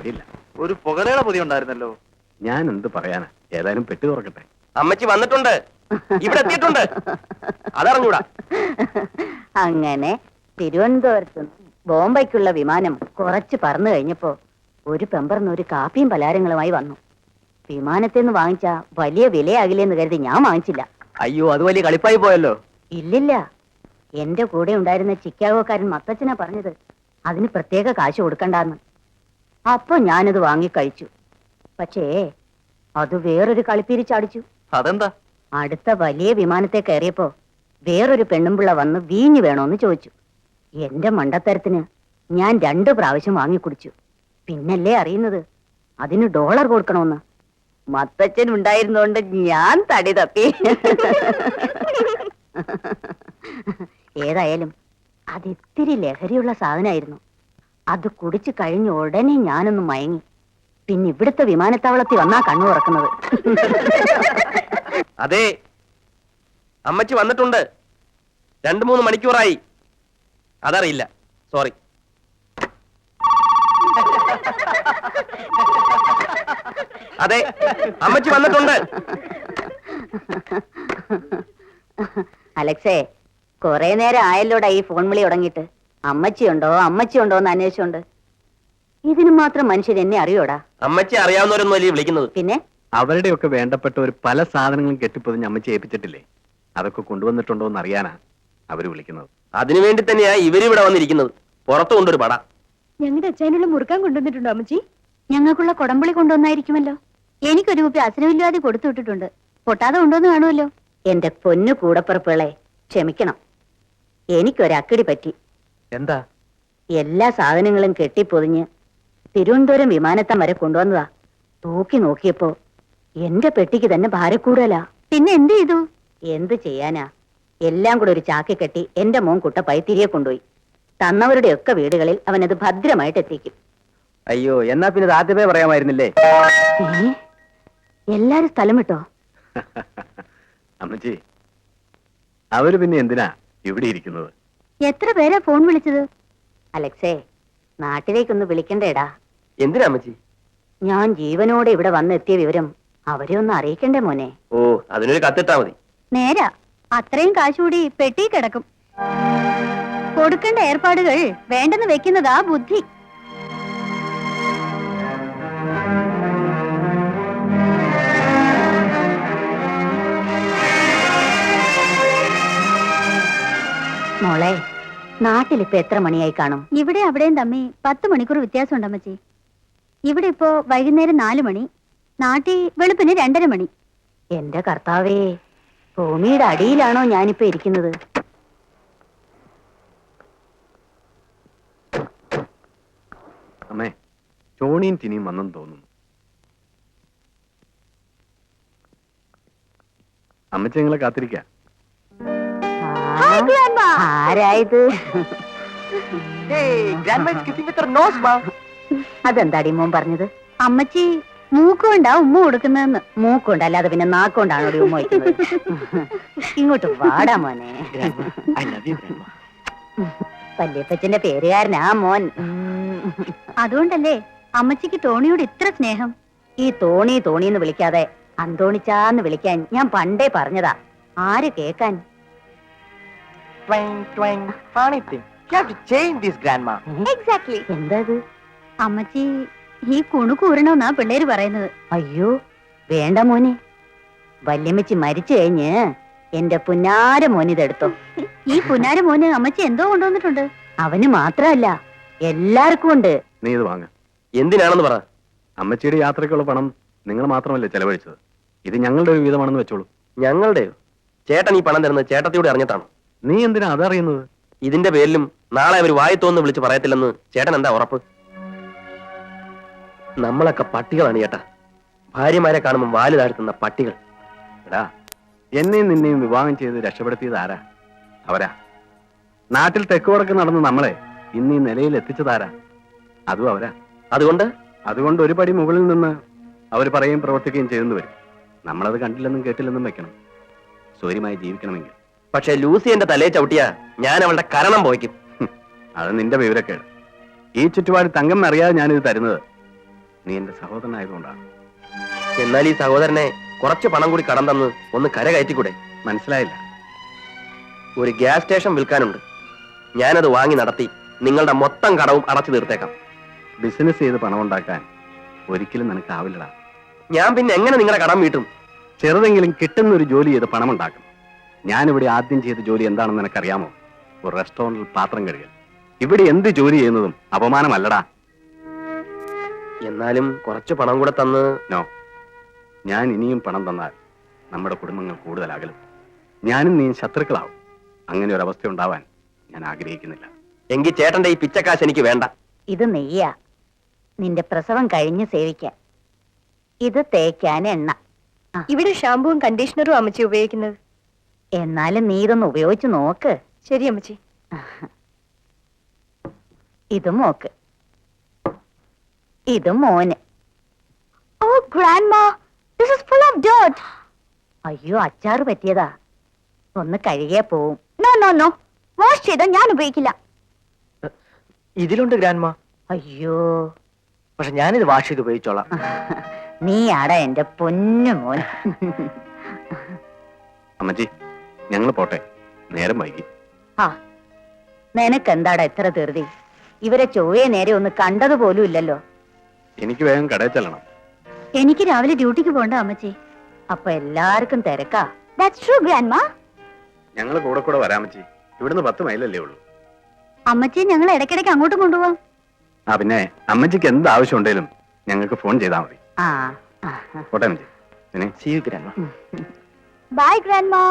അറിയില്ല. ഒരു പുകലയുടെ പൊതി ഉണ്ടായിരുന്നല്ലോ. ഞാൻ എന്ത് പറയാനാ, ഏതായാലും പെട്ടി തുറക്കട്ടെ. അമ്മച്ചി വന്നിട്ടുണ്ട്, ഇവിടെ എത്തിയിട്ടുണ്ട്, അതറിഞ്ഞൂടാ. അങ്ങനെ തിരുവനന്തപുരത്ത് ബോംബെക്കുള്ള വിമാനം കുറച്ച് പറന്നു കഴിഞ്ഞപ്പോ ഒരു പെമ്പറിന് ഒരു കാപ്പിയും പലഹാരങ്ങളുമായി വന്നു. വിമാനത്തിൽ നിന്ന് വാങ്ങിച്ച വലിയ വിലയാകില്ലെന്ന് കരുതി ഞാൻ വാങ്ങിച്ചില്ല. അയ്യോ, അത് വലിയ കളിപ്പായി പോയല്ലോ. ഇല്ലില്ല, എന്റെ കൂടെ ഉണ്ടായിരുന്ന ചിക്കാഗോക്കാരൻ മത്തച്ഛനാ പറഞ്ഞത് അതിന് പ്രത്യേക കാശ് കൊടുക്കണ്ടെന്ന്. അപ്പൊ ഞാനത് വാങ്ങിക്കഴിച്ചു. പക്ഷേ അത് വേറൊരു കളിപ്പീരി ചാടിച്ചു. അതെന്താ? അടുത്ത വലിയ വിമാനത്തെ കയറിയപ്പോ വേറൊരു പെണ്ണുമ്പിള്ള വന്ന് വീഞ്ഞു വേണോന്ന് ചോദിച്ചു. എന്റെ മണ്ടത്തരത്തിന് ഞാൻ 2 പ്രാവശ്യം വാങ്ങിക്കുടിച്ചു. പിന്നല്ലേ അറിയുന്നത് അതിന് $1 കൊടുക്കണമെന്ന്. മത്തച്ഛൻ ഉണ്ടായിരുന്നോണ്ട് ഞാൻ തടി തപ്പി. ഏതായാലും അതിത്തിരി ലഹരിയുള്ള സാധനമായിരുന്നു. അത് കുടിച്ചു കഴിഞ്ഞ ഉടനെ ഞാനൊന്ന് മയങ്ങി. പിന്നെ ഇവിടുത്തെ വിമാനത്താവളത്തിൽ വന്നാ കണ്ണു തുറക്കുന്നത്. അതെ, അമ്മച്ചി വന്നിട്ടുണ്ട്. 2-3 മണിക്കൂറായി. അതറിയില്ല, സോറി. അതെ, അമ്മച്ചി വന്നിട്ടുണ്ട്. അലക്സേ, കൊറേ നേരം ആയല്ലോടാ ഈ ഫോൺ വിളി തുടങ്ങിയിട്ട്. അമ്മച്ചിയുണ്ടോ എന്ന് അന്വേഷിച്ചോണ്ട്. ഇതിന് മാത്രം മനുഷ്യൻ എന്നെ അറിയോടാ? അമ്മച്ചി അറിയാവുന്നവരൊന്നും അല്ലേ വിളിക്കുന്നത്? പിന്നെ അവരുടെയൊക്കെ വേണ്ടപ്പെട്ട പല സാധനങ്ങളും കെട്ടിപ്പൊതിഞ്ഞ് അമ്മച്ചി ഏൽപ്പിച്ചിട്ടില്ലേ, അതൊക്കെ കൊണ്ടുവന്നിട്ടുണ്ടോ എന്ന് അറിയാനാ അവര് വിളിക്കുന്നത്. അതിനുവേണ്ടി തന്നെയാ ഇവരിവിടെ വന്നിരിക്കുന്നത്. പുറത്തു കൊണ്ടൊരു പട. ഞങ്ങളുടെ അച്ഛനുള്ള മുറുക്കാൻ കൊണ്ടുവന്നിട്ടുണ്ടോ അമ്മച്ചി? ഞങ്ങൾക്കുള്ള കൊടമ്പളി കൊണ്ടുവന്നായിരിക്കുമല്ലോ. എനിക്കൊരു കുപ്പി അസനമില്ലാതെ കൊടുത്തു വിട്ടിട്ടുണ്ട്. പൊട്ടാതെ കൊണ്ടുവന്ന് കാണുമല്ലോ. എന്റെ പൊന്നു കൂടപ്പുറപ്പുകളെ, ക്ഷമിക്കണം, എനിക്കൊരക്കടി പറ്റി. എന്താ? എല്ലാ സാധനങ്ങളും കെട്ടിപ്പൊതിഞ്ഞ് തിരുവനന്തപുരം വിമാനത്താൻ വരെ കൊണ്ടുവന്നതാ. തൂക്കി നോക്കിയപ്പോ എന്റെ പെട്ടിക്ക് തന്നെ ഭാരക്കൂടലാ. പിന്നെ എന്ത് ചെയ്തു? എന്ത് ചെയ്യാനാ, എല്ലാം കൂടെ ഒരു ചാക്കി കെട്ടി എന്റെ മോൻ കുട്ടപ്പായി തിരികെ കൊണ്ടുപോയി. തന്നവരുടെയൊക്കെ വീടുകളിൽ അവനത് ഭദ്രമായിട്ട് എത്തിക്കും. അയ്യോ, എന്നാ പിന്നെ ആദ്യമേ പറയാമായിരുന്നില്ലേ? എല്ലാരും സ്ഥലം വിട്ടോ? അമ്മച്ചി, അവര് പിന്നെ എന്തിനാ ഇവിടെ ഇരിക്കുന്നത്? എത്ര പേരാ ഫോൺ വിളിച്ചത്? അലക്സേ, നാട്ടിലേക്കൊന്ന് വിളിക്കണ്ടേടാ. എന്തിനാ അമ്മച്ചി? ഞാൻ ജീവനോടെ ഇവിടെ വന്നെത്തിയ വിവരം അവരെ ഒന്ന് അറിയിക്കണ്ടേ മോനെ? ഓ, അതിനൊരു കത്തിട്ടാ മതി. നേരാ, അത്രയും കാശുകൂടി പെട്ടി കിടക്കും. കൊടുക്കേണ്ട ഏർപ്പാടുകൾ വേണ്ടെന്ന് വെക്കുന്നതാ ബുദ്ധി. മോളെ, നാട്ടിലിപ്പോ എത്ര മണിയായി കാണും? ഇവിടെ അവിടെയും തമ്മി 10 മണിക്കൂർ വ്യത്യാസം ഉണ്ടമ്മച്ചി. ഇവിടെ ഇപ്പോ വൈകുന്നേരം 4 മണി, നാട്ടിൽ വെളുപ്പിന് 2:30 മണി. എന്റെ കർത്താവേ, ഭൂമിയുടെ അടിയിലാണോ ഞാനിപ്പോ ഇരിക്കുന്നത്? അമ്മേ, ചോണിയും ചിനിയും വന്നെന്ന് തോന്നുന്നു. അമ്മച്ചി നിങ്ങളെ കാത്തിരിക്ക. ആരായത്? അതെന്താടി മോൻ പറഞ്ഞത്? അമ്മച്ചി മൂക്കൊണ്ടാ ഉമ്മ കൊടുക്കുന്നതെന്ന്. മൂക്കൊണ്ട് അല്ലാതെ പിന്നെ നാക്കൊണ്ടാണോ ഉമ്മ വയ്ക്കുന്നത്? ഇങ്ങോട്ട് വാടാ മോനെ. വല്യപ്പച്ചന്റെ പേരുകാരനാ മോൻ. അതുകൊണ്ടല്ലേ അമ്മച്ചിക്ക് ടോണിയോട് ഇത്ര സ്നേഹം. ഈ തോണിന്ന് വിളിക്കാതെ അന്തോണിച്ചാന്ന് വിളിക്കാൻ ഞാൻ പണ്ടേ പറഞ്ഞതാ. ആര് കേക്കാൻ? എന്താ? അമ്മച്ചി ഈ കുണുകൂരണമെന്നാ പിള്ളേര് പറയുന്നത്. അയ്യോ വേണ്ട മോനെ, വല്യമ്മച്ചി മരിച്ചു കഴിഞ്ഞ് എന്റെ പുന്നാര മോനിതെടുത്തോ. ഈ പുന്നാര മോന് അമ്മച്ചി എന്തോ കൊണ്ടുവന്നിട്ടുണ്ട്. അവന് മാത്രമല്ല എല്ലാവർക്കും ഉണ്ട്. നീ ഇത് വാങ്ങ. എന്തിനാണെന്ന് പറ. അമ്മച്ചിയുടെ യാത്രയ്ക്കുള്ള പണം നിങ്ങൾ മാത്രമല്ലേ ചെലവഴിച്ചത്? ഇത് ഞങ്ങളുടെ ഒരു വീതമാണെന്ന് വെച്ചോളൂ. ഞങ്ങളുടെയോ? ചേട്ടൻ ഈ പണം തരുന്നത് ചേട്ടത്തിയോട് അറിഞ്ഞിട്ടാണോ? നീ എന്തിനാ അതറിയുന്നത്? ഇതിന്റെ പേരിലും നാളെ അവർ വായി തോന്നുന്നു വിളിച്ച് പറയത്തില്ലെന്ന് ചേട്ടൻ എന്താ ഉറപ്പ്? നമ്മളൊക്കെ പട്ടികളാണ് ചേട്ടാ. ഭാര്യമാരെ കാണുമ്പോൾ വാല് താഴ്ത്തുന്ന പട്ടികൾ. എടാ, എന്നെയും നിന്നെയും വിവാഹം ചെയ്ത് രക്ഷപ്പെടുത്തിയത് ആരാ? അവരാ. നാട്ടിൽ തെക്ക് വടക്ക് നടന്ന് നമ്മളെ ഇന്ന് ഈ നിലയിൽ എത്തിച്ചതാരാ? അതും അവരാ. അതുകൊണ്ട് ഒരു പടി മുകളിൽ നിന്ന് അവർ പറയുകയും പ്രവർത്തിക്കുകയും ചെയ്യുന്നു വരും. നമ്മളത് കണ്ടില്ലെന്നും കേട്ടില്ലെന്നും വെക്കണം, സ്വര്യമായി ജീവിക്കണമെങ്കിൽ. പക്ഷെ ലൂസി എന്റെ തലയെ ചവിട്ടിയാ ഞാൻ അവളുടെ കരണം പോയിക്കും. അത് നിന്റെ വിവരക്കേട്. ഈ ചുറ്റുപാട് തങ്കം അറിയാതെ ഞാനിത് തരുന്നത്. നീ എന്റെ സഹോദരനായതുകൊണ്ടാണ്. എന്നാൽ ഈ സഹോദരനെ കുറച്ച് പണം കൂടി കടം തന്ന് ഒന്ന് കര കയറ്റിക്കൂടെ? മനസ്സിലായില്ല. ഒരു ഗ്യാസ് സ്റ്റേഷൻ വിൽക്കാനുണ്ട്. ഞാനത് വാങ്ങി നടത്തി നിങ്ങളുടെ മൊത്തം കടവും അടച്ചു തീർത്തേക്കാം. ബിസിനസ് ചെയ്ത് പണം ഉണ്ടാക്കാൻ ഒരിക്കലും നിനക്കാവില്ലടാ. ഞാൻ പിന്നെ എങ്ങനെ നിങ്ങളുടെ കടം വീട്ടും? ചെറുതെങ്കിലും കിട്ടുന്ന ഒരു ജോലി ചെയ്ത് പണം ഉണ്ടാക്കും. ഞാനിവിടെ ആദ്യം ചെയ്ത ജോലി എന്താണെന്ന് നിനക്കറിയാമോ? ഒരു റെസ്റ്റോറന്റിൽ പാത്രം കഴുകൽ. ഇവിടെ എന്ത് ജോലി ചെയ്യുന്നതും അപമാനമല്ലടാ. എന്നാലും കുറച്ച് പണം കൂടെ തന്ന്. നോ, ഞാൻ ഇനിയും പണം തന്നാൽ നമ്മുടെ കുടുംബങ്ങൾ കൂടുതലാകലും. ഞാനും നീ ശത്രുക്കളാവും. അങ്ങനെ ഒരു അവസ്ഥ ഉണ്ടാവാൻ ഞാൻ ആഗ്രഹിക്കുന്നില്ല. എങ്കിൽ ചേട്ടന്റെ ഈ പിച്ചക്കാശ് എനിക്ക് വേണ്ട. ഇത് നെയ്യാ, നിന്റെ പ്രസവം കഴിഞ്ഞ് സേവിക്കാൻ. ഇത് തേക്കാൻ എണ്ണ. ഇവിടെ ഷാമ്പുവും കണ്ടീഷണറും അമ്മച്ചി ഉപയോഗിക്കുന്നത്. എന്നാലും നീ ഇതൊന്ന് ഉപയോഗിച്ച് നോക്ക്. ശരി അമ്മച്ചി. ഇതും നോക്ക്. ഇതും മോന്. Oh grandma, this is full of dirt. അയ്യോ, അച്ചാറ് പറ്റിയതാ. ഒന്ന് കഴുകിയാ പോവും. നോ നോ നോ, വാഷ് ചെയ്താ ഞാൻ ഉപയോഗിക്കില്ല. ഇതിലുണ്ട് ഗ്രാൻഡ്മാ. അയ്യോ, പക്ഷെ ഞാനിത് വാഷ് ചെയ്ത് ഉപയോഗിച്ചോളാം. നീ ആടാ എന്റെ പൊന്നു മോൻ. അമ്മച്ചി, ഞങ്ങൾ പോട്ടെ, നേരം വൈകി. ആ, നിനക്കെന്താടാ എത്ര ധൃതി? ഇവരെ ചൊവ്വയെ നേരെ ഒന്ന് കണ്ടതുപോലും ഇല്ലല്ലോ. എനിക്ക് വേഗം കടയിൽ ചെല്ലണം. എനിക്ക് രാവിലെ ഡ്യൂട്ടിക്ക് പോണ്ട അമ്മച്ചി. അപ്പൊ എല്ലാവർക്കും തിരക്കാ. That's true grandma. ഞങ്ങൾ കൂടെ കൂടെ വരാമച്ചി. ഇവിടുന്ന് 10 മൈലല്ലേ ഉള്ളൂ. അമ്മച്ചി ഞങ്ങൾ ഇടയ്ക്കിടയ്ക്ക് അങ്ങോട്ടും കൊണ്ടുപോവാം. ആ, പിന്നെ അമ്മച്ചിക്ക് എന്ത് ആവശ്യം ഉണ്ടെങ്കിലും ഞങ്ങൾക്ക് ഫോൺ ചെയ്താൽ മതി. ആ, പോട്ടെ അമ്മച്ചി. പിന്നെ See you, grandma. Bye grandma.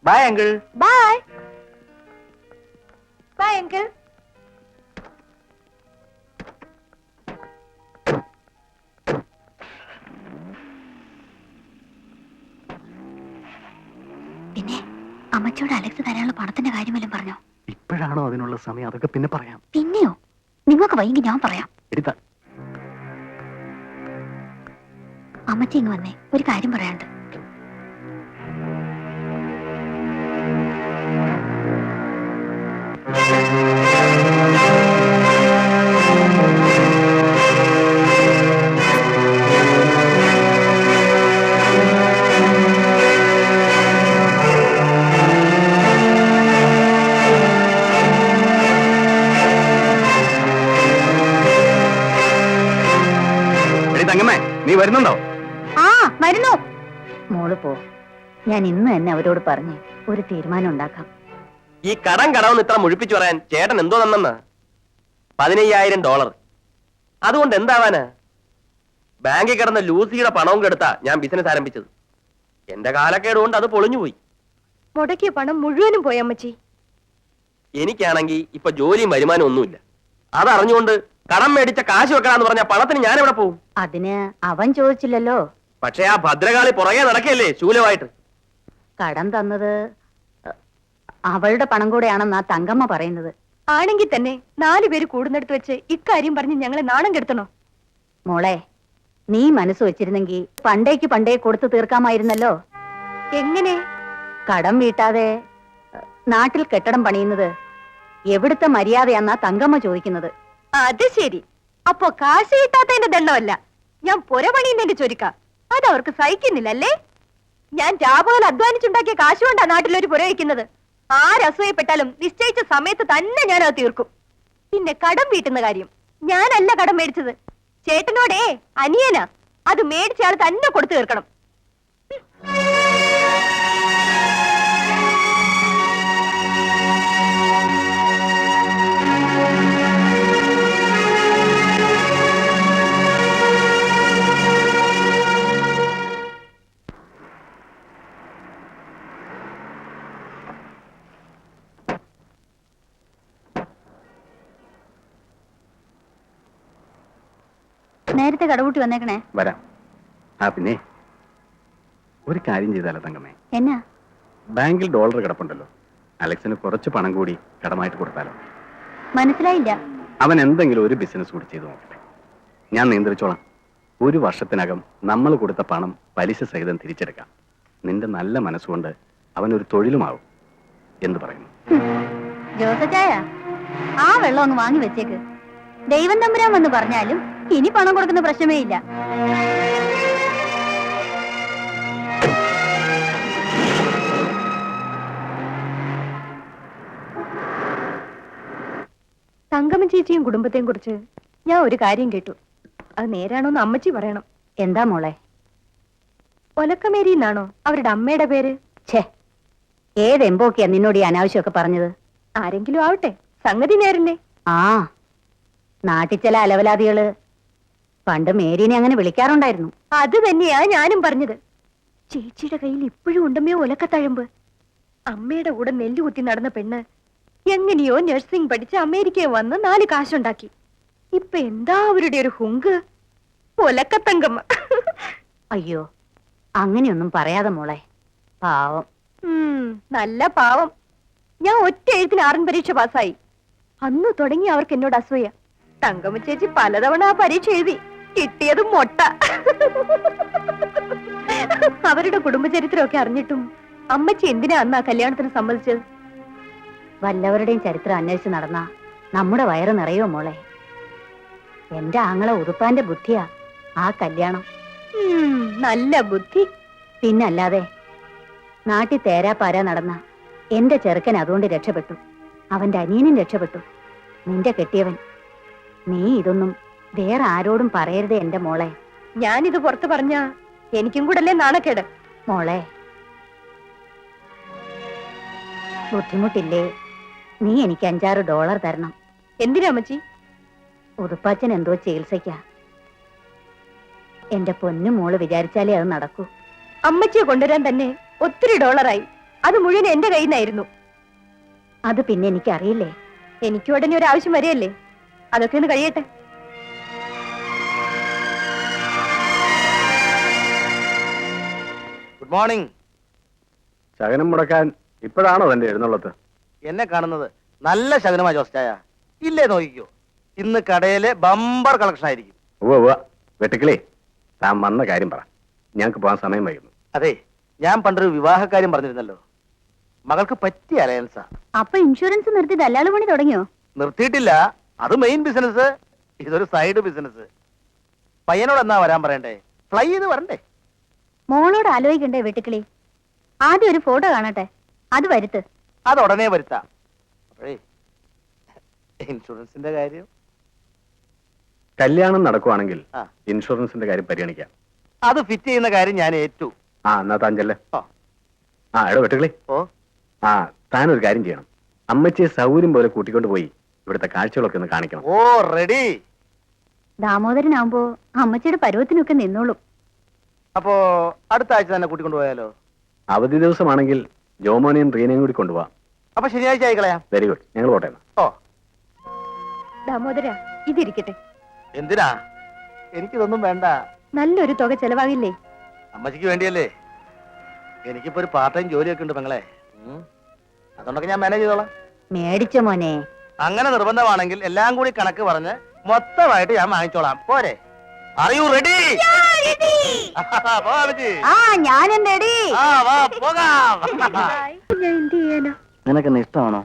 Bye, uncle. Bye bye uncle. പിന്നെ അമ്മച്ചിയോട് അലക്സ് തരാനുള്ള പണത്തിന്റെ കാര്യമെല്ലാം പറഞ്ഞോ? ഇപ്പോഴാണോ അതിനുള്ള സമയം? അതൊക്കെ പിന്നെ പറയാം. പിന്നെയോ? നിങ്ങൾക്ക് വൈകി ഞാൻ പറയാം. എടുത്ത അമ്മച്ചി ഇങ്ങ് വന്നേ, ഒരു കാര്യം പറയാനുണ്ട്. തങ്കമ്മേ, നീ വരുന്നുണ്ടോ? ആ വരുന്നു. മോള് പോ. ഞാൻ ഇന്ന് തന്നെ അവരോട് പറഞ്ഞ് ഒരു തീരുമാനം ഉണ്ടാക്കാം. ഈ കടം കടമെന്ന് ഇത്ര മുഴിപ്പിച്ചു പറയാൻ ചേട്ടൻ എന്തോ തന്നെന്ന്? $15,000. അതുകൊണ്ട് എന്താവാന്? ബാങ്കിൽ കിടന്ന ലൂസിയുടെ പണവും കെടുത്താ ഞാൻ ബിസിനസ് ആരംഭിച്ചത്. എന്റെ കാലക്കേട് കൊണ്ട് അത് പൊളിഞ്ഞുപോയി. മുടക്കിയ പണം മുഴുവനും പോയി അമ്മച്ചി. എനിക്കാണെങ്കിൽ ഇപ്പൊ ജോലിയും വരുമാനം ഒന്നുമില്ല. അതറിഞ്ഞുകൊണ്ട് കടം മേടിച്ച കാശ് വെക്കണമെന്ന് പറഞ്ഞ പണത്തിന് ഞാൻ എവിടെ പോവും? അതിന് അവൻ ചോദിച്ചില്ലല്ലോ. പക്ഷെ ആ ഭദ്രകാളി പുറകെ നടക്കല്ലേ ശൂലമായിട്ട്. കടം തന്നത് അവളുടെ പണം കൂടെയാണെന്നാ തങ്കമ്മ പറയുന്നത്. ആണെങ്കിൽ തന്നെ 4 പേര് കൂടുന്നിടത്ത് വെച്ച് ഇക്കാര്യം പറഞ്ഞ് ഞങ്ങളെ നാണം കെടുത്തണോ? മോളെ, നീ മനസ്സ് വെച്ചിരുന്നെങ്കിൽ പണ്ടേ കൊടുത്തു തീർക്കാമായിരുന്നല്ലോ. എങ്ങനെ? കടം വീട്ടാതെ നാട്ടിൽ കെട്ടിടം പണിയുന്നത് എവിടുത്തെ മര്യാദയാന്നാ തങ്കമ്മ ചോദിക്കുന്നത്. അത് ശരി. അപ്പൊ കാശ് കിട്ടാത്തതിന്റെ ദണ്ണമല്ല, ഞാൻ പുര പണിയുന്നതിന്റെ ചൊരുക്ക. അതവർക്ക് സഹിക്കുന്നില്ലല്ലേ? ഞാൻ രാപകൽ അധ്വാനിച്ചുണ്ടാക്കിയ കാശ് കൊണ്ടാ നാട്ടിലൊരു പുര വയ്ക്കുന്നത്. ആരസൂയപ്പെട്ടാലും നിശ്ചയിച്ച സമയത്ത് തന്നെ ഞാൻ അത് തീർക്കും. പിന്നെ കടം വീട്ടുന്ന കാര്യം, ഞാനല്ല കടം മേടിച്ചത്. ചേട്ടനോടേ അനിയനാ. അത് മേടിച്ച ആൾ തന്നെ കൊടുത്തു തീർക്കണം. നേരത്തെ കടകൂട്ടി വന്നേക്കണേ. വരാം. ആ, പിന്നെ ഒരു കാര്യം ചെയ്താലോ തങ്കമ്മേ? എന്നാ? ബാങ്കിൽ ഡോളർ കിടപ്പുണ്ടല്ലോ, അലക്സിന് കുറച്ച് പണം കൂടി കടമായിട്ട് കൊടുത്താലോ? മനസ്സിലായില്ല. അവൻ എന്തെങ്കിലും ഒരു ബിസിനസ് കൂടി ചെയ്തു നോക്കട്ടെ. ഞാൻ നിയന്ത്രിച്ചോളാം. 1 വർഷത്തിനകം നമ്മൾ കൊടുത്ത പണം പലിശ സഹിതം തിരിച്ചെടുക്കാം. നിന്റെ നല്ല മനസ്സുകൊണ്ട് അവനൊരു തൊഴിലുമാവും. എന്തു പറയുന്നു? ജോസച്ചായ, ആ വെള്ളം അങ്ങ് വാങ്ങി വെച്ചേക്ക്. ദൈവം തമ്പുരാൻ വന്ന് പറഞ്ഞാലും ഇനി പണം കൊടുക്കുന്ന പ്രശ്നമേ ഇല്ല. തങ്കമ്മ ചേച്ചിയും കുടുംബത്തെയും കുറിച്ച് ഞാൻ ഒരു കാര്യം കേട്ടു. അത് നേരാണോന്ന് അമ്മച്ചി പറയണം. എന്താ മോളെ? ഒലക്കമേരി എന്നാണോ അവരുടെ അമ്മയുടെ പേര്? ഛേ, ഏതെമ്പോക്കിയാ നിന്നോട് ഈ അനാവശ്യമൊക്കെ പറഞ്ഞത്? ആരെങ്കിലും ആവട്ടെ, സംഗതി നേരല്ലേ. ആ, നാട്ടിൽ ചില അലവലാദികള് പണ്ട് മേരീനെ അങ്ങനെ വിളിക്കാറുണ്ടായിരുന്നു. അത് തന്നെയാ ഞാനും പറഞ്ഞത്. ചേച്ചിയുടെ കയ്യിൽ ഇപ്പോഴും ഉണ്ടമ്മയോ ഒലക്കത്തഴമ്പ്. അമ്മയുടെ കൂടെ നെല്ല് കുത്തി നടന്ന പെണ്ണ് എങ്ങനെയോ നഴ്സിംഗ് പഠിച്ച് അമേരിക്കയിൽ വന്ന് 4 കാശുണ്ടാക്കി. ഇപ്പൊ എന്താ അവരുടെ ഒരു ഹുങ്ക്? ഒലക്കത്തങ്കമ്മ. അയ്യോ, അങ്ങനെയൊന്നും പറയാതെ മോളെ, പാവം. നല്ല പാവം. ഞാൻ ഒറ്റ എഴുത്തിന് 6 പരീക്ഷ പാസ്സായി. അന്ന് തുടങ്ങി അവർക്ക് എന്നോട് അസൂയ. തങ്കമ്മ ചേച്ചി പലതവണ ആ പരീക്ഷ എഴുതി, കിട്ടിയത് മൊട്ട. അവരുടെ കുടുംബചരിത്രമൊക്കെ അറിഞ്ഞിട്ടും അമ്മച്ചി എന്തിനാ അന്ന് ആ കല്യാണത്തിന് സമ്മതിച്ചത്? വല്ലവരുടെയും ചരിത്രം അന്വേഷിച്ച് നടന്ന നമ്മുടെ വയറ് നിറയോ മോളെ? എന്റെ ആങ്ങളെ ഉറുപ്പാന്റെ ബുദ്ധിയാ ആ കല്യാണം. നല്ല ബുദ്ധി. പിന്നല്ലാതെ നാട്ടിൽ തേരാപ്പാരാ നടന്ന എന്റെ ചെറുക്കൻ അതുകൊണ്ട് രക്ഷപ്പെട്ടു. അവന്റെ അനിയനും രക്ഷപ്പെട്ടു. നിന്റെ കെട്ടിയവൻ. നീ ഇതൊന്നും വേറെ ആരോടും പറയരുതേ എന്റെ മോളെ. ഞാനിത് പുറത്ത് പറഞ്ഞ എനിക്കും കൂടല്ലേ നാണക്കേട്. മോളെ, ബുദ്ധിമുട്ടില്ലേ? നീ എനിക്ക് $5-6 തരണം. എന്തിനാ അമ്മച്ചി? ഉതുപ്പാച്ചൻ എന്തോ ചികിത്സയ്ക്കാ. എന്റെ പൊന്നു മോള് വിചാരിച്ചാലേ അത് നടക്കൂ. അമ്മച്ചിയെ കൊണ്ടുവരാൻ തന്നെ ഒത്തിരി ഡോളറായി. അത് മുഴുവൻ എന്റെ കയ്യിൽ നിന്നായിരുന്നു. അത് പിന്നെ എനിക്കറിയില്ലേ. എനിക്ക് ഉടനെ ഒരു ആവശ്യം വരികയല്ലേ, അതൊക്കെ ഒന്ന് കഴിയട്ടെ. Good morning. ശകനം മുടക്കാൻ ഇപ്പോഴാണോ തന്റെ എഴുന്നള്ളത്ത്? എന്നെ കാണുന്നത് നല്ല ശകനമാ ജോസ്റ്റായ. ഇല്ലേ നോക്കിക്കോ, ഇന്ന് കടയിലെ ബമ്പർ കളക്ഷൻ ആയിരിക്കും. ഉവ്വ വെട്ടുക്കിളേ, താൻ വന്ന കാര്യം പറ. ഞങ്ങൾക്ക് പോകാൻ സമയം വൈകുന്നു. അതെ, ഞാൻ പണ്ടൊരു വിവാഹ കാര്യം പറഞ്ഞിരുന്നല്ലോ. മകൾക്ക് പറ്റിയ അലയൻസാ. അപ്പൊ ഇൻഷുറൻസ് നിർത്തി ദല്ലാള് പണി തുടങ്ങിയോ? നിർത്തിയിട്ടില്ല, അത് മെയിൻ ബിസിനസ്, ഇതൊരു സൈഡ് ബിസിനസ്. പയ്യനോട് എന്നാ വരാൻ പറയണ്ടേ? ഫ്ലൈ ചെയ്ത് വരണ്ടേ? മോളോട് ആലോചിക്കണ്ടേ വെട്ടുക്കിളി? ആദ്യം ഒരു ഫോട്ടോ കാണട്ടെ, അത് വരുത്ത്. അത് ഉടനെ വരുത്താം. അപ്പോഴേ ഇൻഷുറൻസിന്റെ കാര്യം. കല്യാണം നടക്കുവാണെങ്കിൽ ആ. ഇൻഷുറൻസിന്റെ കാര്യം പരിഗണിക്കാം. അത് ഫിറ്റ് ചെയ്യുന്ന കാര്യം ഞാൻ ഏറ്റു. ആ, എന്നാ താൻ ചെല്ലേ. ഓ. ആ, എടോ വെട്ടുക്കിളി. ഓ, ആ, താനൊരു കാര്യം ചെയ്യണം. അമ്മച്ചിയെ സൗകര്യം പോലെ കൂട്ടിക്കൊണ്ട് പോയി ഇവിടുത്തെ കാഴ്ചകളൊക്കെ ഒന്ന് കാണിക്കണം. ഓ, റെഡി. ദാമോദരനാവുമ്പോ അമ്മച്ചിയുടെ പരുവത്തിനൊക്കെ നിന്നോളും. അപ്പോ അടുത്ത ആഴ്ച തന്നെ കൂട്ടിക്കൊണ്ടു പോയാലോ? അവധി ദിവസമാണെങ്കിൽ ജോമോനെയും റീനയും കൂടി കൊണ്ടുപോവാം. അപ്പൊ ശനിയാഴ്ച ആയിക്കളയാം. വെരി ഗുഡ്, ഞങ്ങൾ പോട്ടെ എന്നാ. ഓ, ദാമോദര, ഇതിരിക്കട്ടെ. എന്തിനാ? എനിക്കിതൊന്നും വേണ്ട. നല്ലൊരു തുക ചെലവാകില്ലേ? അമ്മച്ചിക്ക് വേണ്ടിയല്ലേ. എനിക്കിപ്പോ ഒരു പാർട്ട് ടൈം ജോലിയൊക്കെ ഉണ്ട് പെങ്ങളെ. അതുകൊണ്ടൊക്കെ ഞാൻ മാനേജ് ചെയ്തോളാം. മേടിച്ച മോനെ. അങ്ങനെ നിർബന്ധമാണെങ്കിൽ എല്ലാം കൂടി കണക്ക് പറഞ്ഞ് മൊത്തമായിട്ട് ഞാൻ വാങ്ങിച്ചോളാം. പോരെ? Are you ready? ആ, ഞാനും റെഡി. പോകാം. ഞാൻ എന്ത് ചെയ്യാനാ? നിനക്കെന്നെ ഇഷ്ടമാണോ?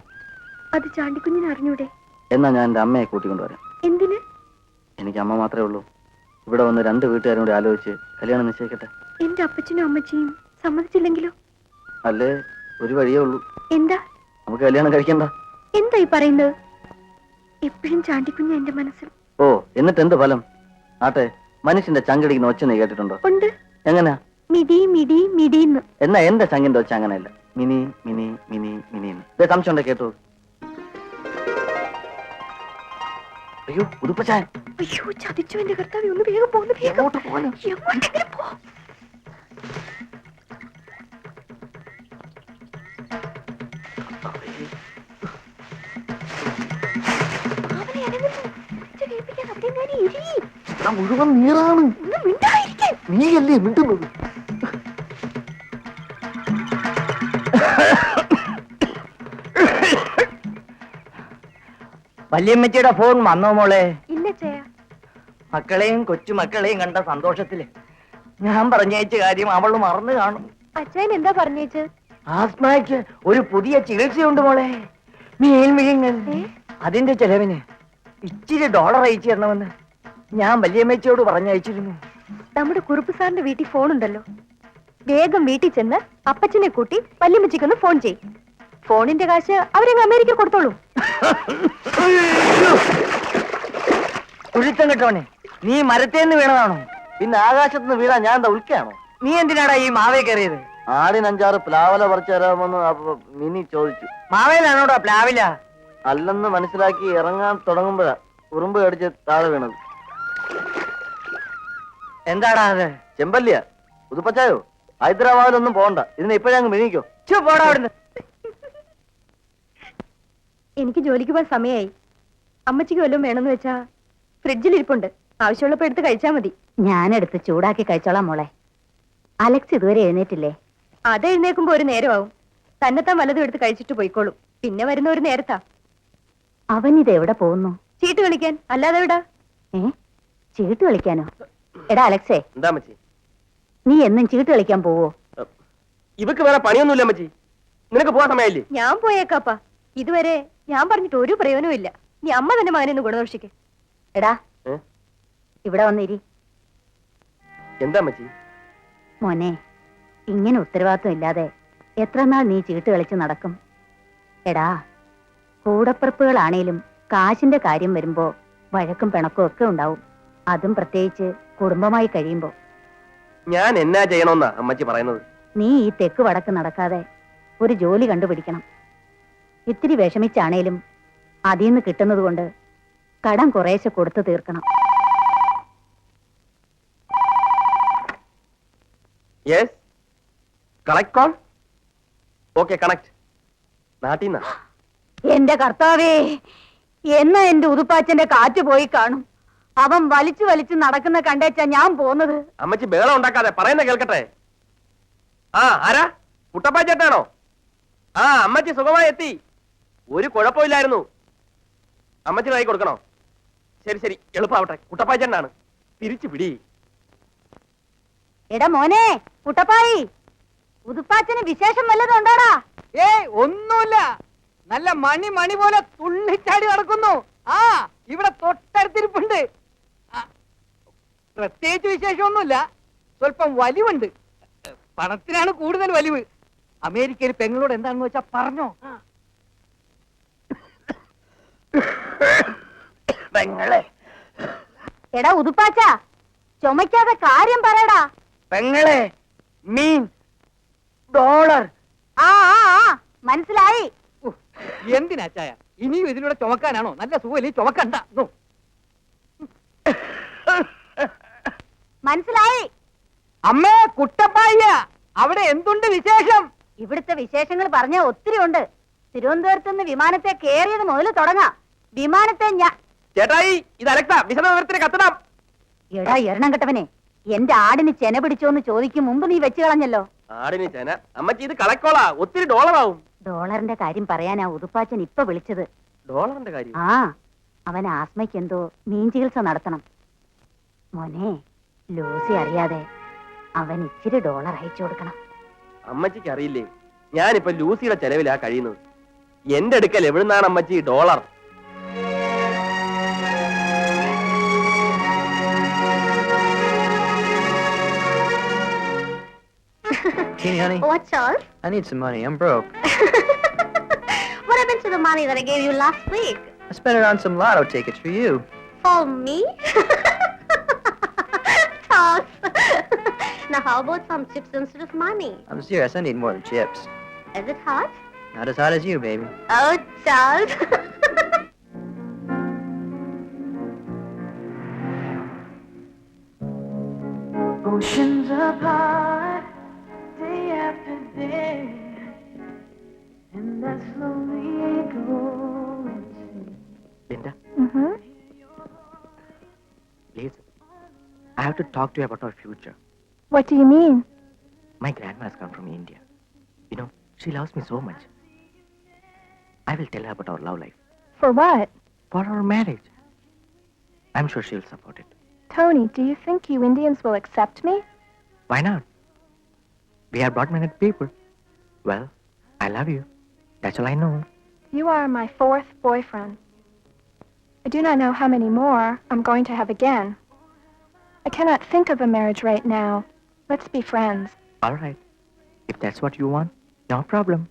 അത് ചാണ്ടിക്കുഞ്ഞിനെ അറിഞ്ഞൂടെ? എന്നാ ഞാൻ എന്റെ അമ്മയെ കൂട്ടിക്കൊണ്ടുവരാം. എന്തിന്? എനിക്ക് അമ്മ മാത്രമേ ഉള്ളൂ. ഇവിടെ വന്ന് 2 വീട്ടുകാരും കൂടി ആലോചിച്ച് കല്യാണം നിശ്ചയിക്കട്ടെ. എന്റെ അപ്പച്ചനും അമ്മച്ചിയും സമ്മതിച്ചില്ലെങ്കിലോ? അല്ലേ, ഒരു വഴിയേ ഉള്ളൂ. എന്താ? നമുക്ക് കല്യാണം കഴിക്കണ്ട. എന്താ ഈ പറയുന്നത്? എപ്പോഴും ചാണ്ടിക്കുഞ്ഞ എന്റെ മനസ്സിൽ. ഓ, എന്നിട്ട് എന്ത് ഫലം? ആട്ടെ, മനുഷ്യന്റെ ചങ്കടിക്കുന്ന ഒച്ച നീ കേട്ടിട്ടുണ്ടോ? ഉണ്ട്. എങ്ങനാ? മിടി മിടി മിടിന്ന്. എന്നാ എന്റെ ചങ്കിന്റെ ഒച്ച അങ്ങനെയല്ല. Mini mini mini mini. സംശയം ഉണ്ടോ? കേട്ടോ? അയ്യോ, ഉടുപ്പച്ചാൻ. അയ്യോ, ചതിച്ചു എന്റെ കർത്താവേ. ഒന്ന് വേഗം പോകുന്നു. എങ്ങോട്ടെങ്കിലും പോ. അവനെ അനങ്ങുന്നു. ഇച്ചിരി കേൾപ്പിക്കാൻ അവിടെ എങ്ങാനും ഇരി. മുഴുവൻ നീറാണ്. ഒന്ന് മിണ്ടാതിരിക്കാൻ. നീയല്ലേ മിണ്ടുന്നത്? വല്യമ്മച്ചിയുടെ ഫോൺ വന്നോ മോളെ? ഇല്ല ചേ. മക്കളെയും കൊച്ചുമക്കളെയും കണ്ട സന്തോഷത്തില് ഞാൻ പറഞ്ഞയച്ച കാര്യം അവള് മറന്നു കാണും. അച്ഛൻ എന്താ പറഞ്ഞേച്ച്? ആസ്മയ്ക്ക് ഒരു പുതിയ ചികിത്സയുണ്ട് മോളെ. മീൻ വിഴുങ്ങൽ. അതിന്റെ ചെലവിന് ഇച്ചിരി ഡോളർ അയച്ചു തരണമെന്ന് ഞാൻ വല്യമ്മച്ചിയോട് പറഞ്ഞയച്ചിരുന്നു. നമ്മുടെ കുറുപ്പ് സാറിന്റെ വീട്ടിൽ ഫോൺ ഉണ്ടല്ലോ. വേഗം വീട്ടിൽ ചെന്ന് അപ്പച്ചനെ കൂട്ടി വല്യമ്മച്ചിക്കൊന്ന് ഫോൺ ചെയ്. ഫോണിന്റെ കാശ് അവരങ്ങ് അമേരിക്ക കൊടുത്തോളൂ. കുഴിത്തം കെട്ടോനെ, നീ മരത്തേന്ന് വീണതാണോ? പിന്നെ ആകാശത്തുനിന്ന് വീണാ ഞാൻ എന്താ ഉൾക്കാണോ? നീ എന്തിനാടാ ഈ മാവേ കയറിയത്? ആടിന് 5-6 പ്ലാവല പറിച്ചു തരാമെന്ന് മിനി ചോദിച്ചു. മാവേലാണോടാ പ്ലാവില? അല്ലെന്ന് മനസ്സിലാക്കി ഇറങ്ങാൻ തുടങ്ങുമ്പോഴാ ഉറുമ്പ് കടിച്ച് താഴെ വീണത്. എന്താടാ അത്? ചെമ്പല്ലിയ. പുതുപ്പച്ചായോ, ഹൈദരാബാദിലൊന്നും പോണ്ട, ഇതിനെ ഇപ്പോഴങ്ങ് മിനിക്കോ. പോടാ അവിടുന്ന്. എനിക്ക് ജോലിക്ക് പോകാൻ സമയമായി. അമ്മച്ചിക്ക് വല്ലതും വേണമെന്ന് വെച്ചാ ഫ്രിഡ്ജിൽ ഇരിപ്പുണ്ട്, ആവശ്യമുള്ളപ്പോ എടുത്ത് കഴിച്ചാ മതി. ഞാനെടുത്ത് ചൂടാക്കി കഴിച്ചോളാം മോളെ. അലക്സ് ഇതുവരെ എഴുന്നേറ്റില്ലേ? അത് എഴുന്നേക്കുമ്പോ ഒരു നേരമാവും. തന്നെത്താൻ വല്ലതും എടുത്ത് കഴിച്ചിട്ട് പോയിക്കോളും. പിന്നെ വരുന്ന ഒരു നേരത്താ. അവൻ ഇത് എവിടെ പോകുന്നു? ചീട്ട് കളിക്കാൻ, അല്ലാതെ എവിടാ? ചീട്ട് കളിക്കാനോ? എടാ അലക്സേ, എന്താ അമ്മച്ചി? നീ എന്നും ചീട്ട് കളിക്കാൻ പോവോ? ഇവക്ക് വേറെ പണിയൊന്നുമില്ല അമ്മച്ചി. നിനക്ക് പോവാൻ സമയമില്ലേ? ഞാൻ പോയേക്കാപ്പാ. ഇതുവരെ ഞാൻ പറഞ്ഞിട്ട് ഒരു പ്രയോജനവും ഇല്ല. നീ അമ്മ തന്നെ മകനൊന്ന് ഗുണദോഷിക്ക്. എടാ ഇവിടെ വന്നിരി. എന്താ അമ്മച്ചി? മോനെ, ഇങ്ങനെ ഉത്തരവാദിത്വം ഇല്ലാതെ എത്ര നാൾ നീ ചീട്ട് കളിച്ച് നടക്കും? എടാ, കൂടപ്പിറപ്പുകളാണേലും കാശിന്റെ കാര്യം വരുമ്പോ വഴക്കും പിണക്കും ഒക്കെ ഉണ്ടാവും. അതും പ്രത്യേകിച്ച് കുടുംബമായി കഴിയുമ്പോ. ഞാൻ എന്നാ ചെയ്യണമെന്നാ അമ്മച്ചി പറയുന്നത്? നീ ഈ തെക്ക് വടക്ക് നടക്കാതെ ഒരു ജോലി കണ്ടുപിടിക്കണം. ഇത്തിരി വിഷമിച്ചാണേലും അതിൽ നിന്ന് കിട്ടുന്നത് കൊണ്ട് കടം കുറേശ്ശെ കൊടുത്തു തീർക്കണം. Yes, collect call. Okay, connect. നാട്ടിന്നാ. എന്റെ കർത്താവേ, എന്നാ എന്റെ ഉതുപ്പാച്ചന്റെ കാറ്റ് പോയി കാണും. അവൻ വലിച്ചു വലിച്ചു നടക്കുന്ന കണ്ടേച്ചാ ഞാൻ പോന്നത്. അമ്മച്ചി ബഹളം ഉണ്ടാക്കാതെ പറയുന്ന കേൾക്കട്ടെ. ആരാ? കുട്ടപ്പാ ചേട്ടാണോ? അമ്മച്ചി സുഖമായി എത്തി. ഒരു കുഴപ്പമില്ലായിരുന്നു. അമ്മച്ചി കൈ കൊടുക്കണോ? ശരി ശരി, എളുപ്പാവട്ടെ. കുട്ടപ്പാ ചേട്ടനാണ്. തിരിച്ചു പിടി. എടാ മോനെ കുട്ടപ്പായി, ഉതുപ്പാച്ചന് വിശേഷം വല്ലതും ഉണ്ടോടാ? ഒന്നുമില്ല. നല്ല മണി പോലെ തുള്ളിച്ചാടി നടക്കുന്നു. ഇവിടെ തൊട്ടടുത്തിരിപ്പുണ്ട്. പ്രത്യേകിച്ച് വിശേഷമൊന്നുമില്ല. സ്വല്പം വലിവുണ്ട്. പണത്തിനാണ് കൂടുതൽ വലിവ്. അമേരിക്കയിൽ പെങ്ങളോട് എന്താണെന്ന് വെച്ചാ പറഞ്ഞോ. പെങ്ങളെ. എടാ ഉതുപ്പാച്ച, ചുമക്കാതെ കാര്യം പറയടാ. പെങ്ങളെ, മീൻ, ഡോളർ. മനസ്സിലായി. എന്തിനാ ചായ ഇനിയും ഇതിലൂടെ ചുമക്കാനാണോ? നല്ല സുഖം ചുമക്കണ്ട. മനസ്സിലായി. അമ്മേ, കുട്ടപ്പായ്യ, അവിടെ എന്തുണ്ട് വിശേഷം? ഇവിടുത്തെ വിശേഷങ്ങൾ പറഞ്ഞ ഒത്തിരി ഉണ്ട്. തിരുവനന്തപുരത്ത് നിന്ന് വിമാനത്തെ കേറിയത് മുതൽ തുടങ്ങാം. വിമാനത്തെ ചേട്ടായി, ഇത് അലക്സ. വിശദവിവരത്തിന് കത്തണം. എടാ എണ്ണം കെട്ടവനെ, എന്റെ ആടിന് ചെന പിടിച്ചോന്ന് ചോദിക്കും മുമ്പ് നീ വെച്ച് കളഞ്ഞല്ലോ. ആടിന് ചേന? അമ്മച്ചി, ഇത് കളക്കോളാ. ഒത്തിരി ഡോളറാവും. ഡോളറിന്റെ കാര്യം പറയാനാ ഉതുപ്പാച്ചൻ ഇപ്പൊ വിളിച്ചത്. ഡോളറിന്റെ കാര്യം? അവൻ ആസ്മയ്ക്ക് എന്തോ മീൻ ചികിത്സ നടത്തണം. മോനെ, ലൂസി അറിയാതെ അവൻ ഇച്ചിരി ഡോളർ അയച്ചു കൊടുക്കണം. അമ്മച്ചിക്ക് അറിയില്ലേ, ഞാനിപ്പോ ലൂസിയുടെ ചെലവിലാ കഴിയുന്നത്. എന്റെ അടുക്കൽ എവിടുന്നാണ് അമ്മച്ചി dollar? Kenny, honey, What, Charles? I need some money. I'm broke. What happened to the money that I gave you last week? I spent it on some lotto tickets for you. For me? Charles. Now how about some chips instead of money? I'm serious. I need more than chips. Is it hot? Not as hot as you, baby. Oh, Charles. Oceans apart, day after day, and I slowly go insane. Linda, Mm-hmm. please, I have to talk to you about our future. What do you mean? My grandma has come from India. You know, she loves me so much. I will tell her about our love life. For what? For our marriage. I'm sure she'll support it. Tony, do you think you Indians will accept me? Why not? We are broad-minded people. Well, I love you. That's all I know. You are my 4th boyfriend. I do not know how many more I'm going to have again. I cannot think of a marriage right now. Let's be friends. All right. If that's what you want, no problem.